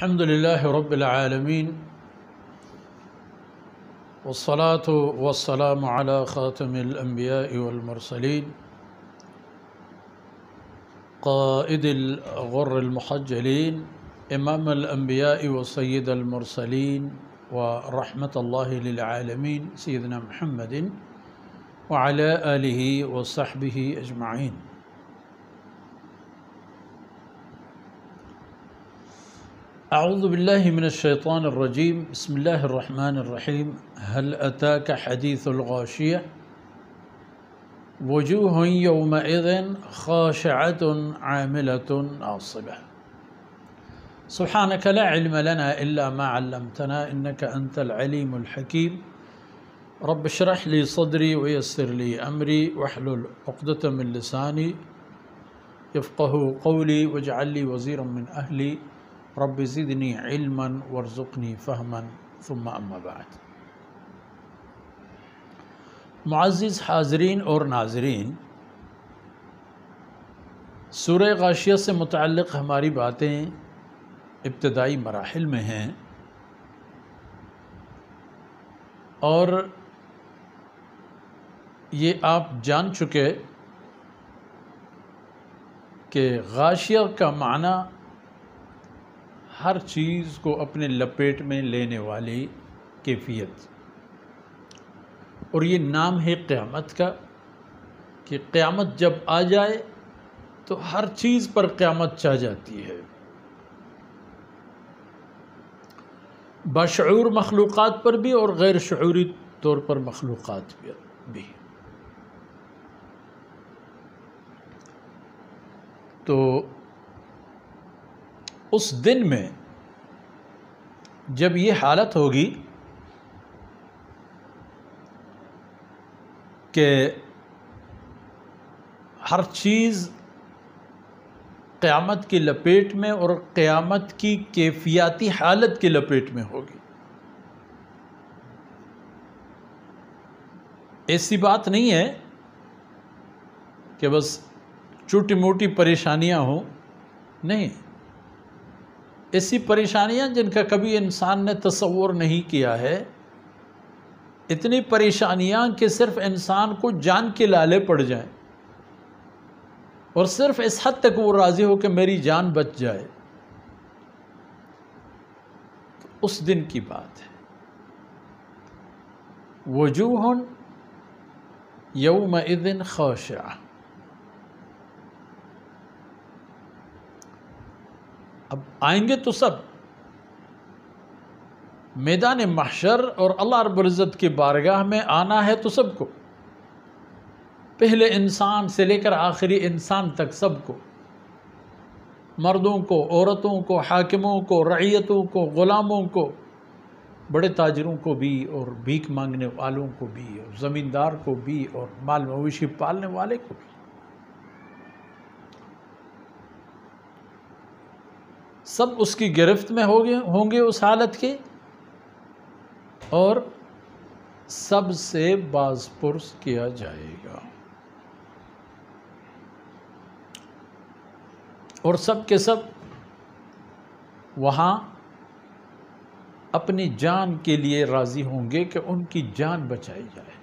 الحمد لله رب العالمين والصلاة والسلام على خاتم الأنبياء والمرسلين قائد الغر المحجلين إمام الأنبياء وسيد المرسلين ورحمة الله للعالمين سيدنا محمد وعلى آله وصحبه أجمعين. أعوذ بالله من الشيطان الرجيم. بسم الله الرحمن الرحيم. هل أتاك حديث الغاشية وجوه يومئذ خاشعة عاملة ناصبة. سبحانك لا علم لنا إلا ما علمتنا إنك أنت العليم الحكيم. رب اشرح لي صدري ويسر لي أمري واحلل عقدة من لساني يفقه قولي واجعل لي وزيرا من أهلي رب زدنی علما وارزقنی فہما ثم اما بعد. معزز حاضرین اور ناظرین، سورہ غاشیہ سے متعلق ہماری باتیں ابتدائی مراحل میں ہیں اور یہ آپ جان چکے کہ غاشیہ کا معنی ہر چیز کو اپنے لپیٹ میں لینے والی کیفیت، اور یہ نام ہے قیامت کا کہ قیامت جب آ جائے تو ہر چیز پر قیامت چھا جاتی ہے، بشعور مخلوقات پر بھی اور غیر شعوری طور پر مخلوقات بھی. تو اس دن میں جب یہ حالت ہوگی کہ ہر چیز قیامت کی لپیٹ میں اور قیامت کی کیفیاتی حالت کی لپیٹ میں ہوگی. ایسی بات نہیں ہے کہ بس چھوٹی موٹی پریشانیاں ہوں، نہیں، ایسی پریشانیاں جن کا کبھی انسان نے تصور نہیں کیا ہے، اتنی پریشانیاں کہ صرف انسان کو جان کے لالے پڑ جائیں اور صرف اس حد تک وہ راضی ہو کہ میری جان بچ جائے. اس دن کی بات ہے. وجوہ یومئذ خاشعہ. اب آئیں گے تو سب میدان محشر، اور اللہ رب العزت کی بارگاہ میں آنا ہے تو سب کو، پہلے انسان سے لے کر آخری انسان تک سب کو، مردوں کو، عورتوں کو، حاکموں کو، رعیتوں کو، غلاموں کو، بڑے تاجروں کو بھی اور بھیک مانگنے والوں کو بھی اور زمیندار کو بھی اور مال مویشی پالنے والے کو بھی. سب اس کی گرفت میں ہوں گے اس حالت کے، اور سب سے باز پرس کیا جائے گا، اور سب کے سب وہاں اپنی جان کے لیے راضی ہوں گے کہ ان کی جان بچائی جائے.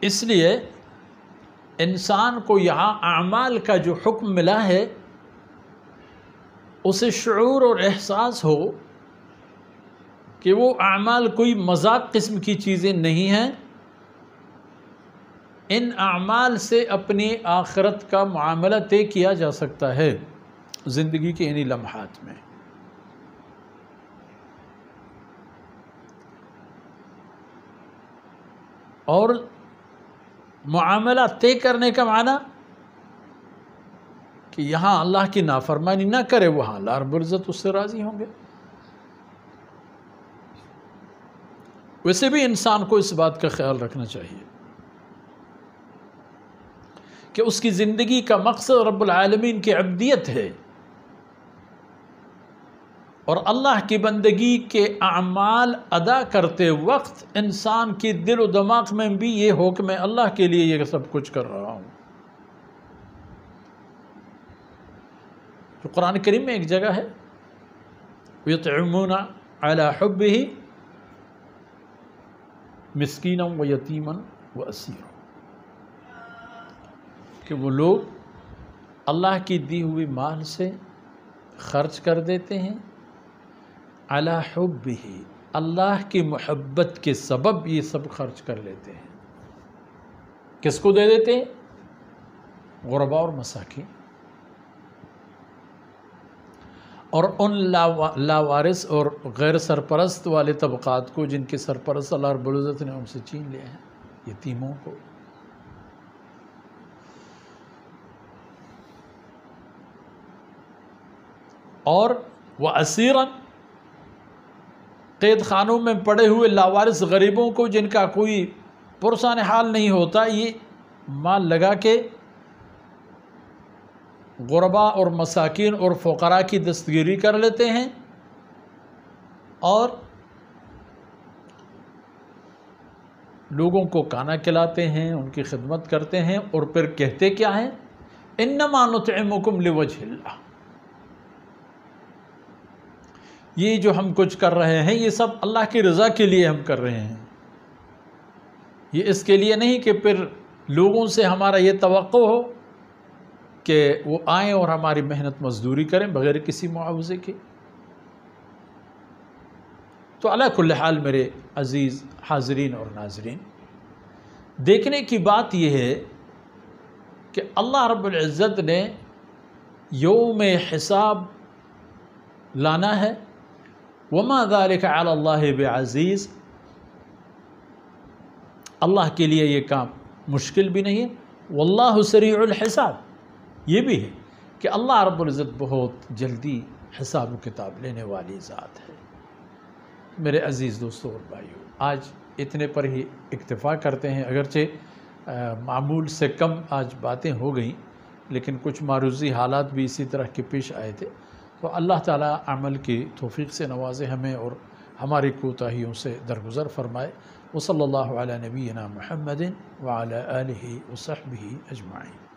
اس لیے انسان کو یہاں اعمال کا جو حکم ملا ہے اسے شعور اور احساس ہو کہ وہ اعمال کوئی مذاق قسم کی چیزیں نہیں ہیں. ان اعمال سے اپنی آخرت کا معاملہ طے کیا جا سکتا ہے زندگی کے انہی لمحات میں. اور معاملہ طے کرنے کا معنی کہ یہاں اللہ کی نافرمانی نہ کرے، وہاں اللہ رب العزت اس سے راضی ہوں گے. ویسے بھی انسان کو اس بات کا خیال رکھنا چاہیے کہ اس کی زندگی کا مقصد رب العالمین کی عبدیت ہے، اور اللہ کی بندگی کے اعمال ادا کرتے وقت انسان کی دل و دماغ میں بھی یہ حکم ہے اللہ کے لیے یہ سب کچھ کر رہا ہوں. جو قرآن کریم میں ایک جگہ ہے وَيُطْعِمُونَ عَلَى حُبِّهِ مِسْكِينًا وَيَتِيمًا وَأَسِيرًا، کہ وہ لوگ اللہ کی دی ہوئی مال سے خرچ کر دیتے ہیں علی حبہ، اللہ کی محبت کے سبب یہ سب خرچ کر لیتے ہیں۔ کس کو دے دیتے ہیں؟ غرباء اور مساکین، اور ان لاوارث اور غیر سرپرست والے طبقات کو جن کے سرپرست اللہ رب العزت نے ان سے چھین لیا ہے، یتیموں کو۔ اور وَأَسِيرًا، قید خانوں میں پڑے ہوئے لاوارث غریبوں کو جن کا کوئی پرسان حال نہیں ہوتا، یہ مال لگا کے غرباء اور مساکین اور فقراء کی دستگیری کر لیتے ہیں، اور لوگوں کو کھانا کھلاتے ہیں، ان کی خدمت کرتے ہیں، اور پھر کہتے کیا ہیں؟ انما نطعمکم لوجہ اللہ، یہ جو ہم کچھ کر رہے ہیں یہ سب اللہ کی رضا کے لیے ہم کر رہے ہیں، یہ اس کے لیے نہیں کہ پھر لوگوں سے ہمارا یہ توقع ہو کہ وہ آئیں اور ہماری محنت مزدوری کریں بغیر کسی معاوضے کے۔ تو علی کل حال میرے عزیز حاضرین اور ناظرین، دیکھنے کی بات یہ ہے کہ اللہ رب العزت نے یوم حساب لانا ہے، وما ذلك علی اللہ بعزیز، اللہ کے لیے یہ کام مشکل بھی نہیں ہے، واللہ سریع الحساب، یہ بھی ہے کہ اللہ رب العزت بہت جلدی حساب و کتاب لینے والی ذات ہے۔ میرے عزیز دوستوں اور بھائیوں، آج اتنے پر ہی اکتفا کرتے ہیں، اگرچہ معمول سے کم آج باتیں ہو گئیں، لیکن کچھ معروضی حالات بھی اسی طرح کے پیش آئے تھے، تو اللہ تعالیٰ عمل کی توفیق سے نوازے ہمیں اور ہماری کوتاہیوں سے درگزر فرمائے۔ وصلی اللہ علی نبینا محمد وعلی آلہ وصحبہ اجمعین۔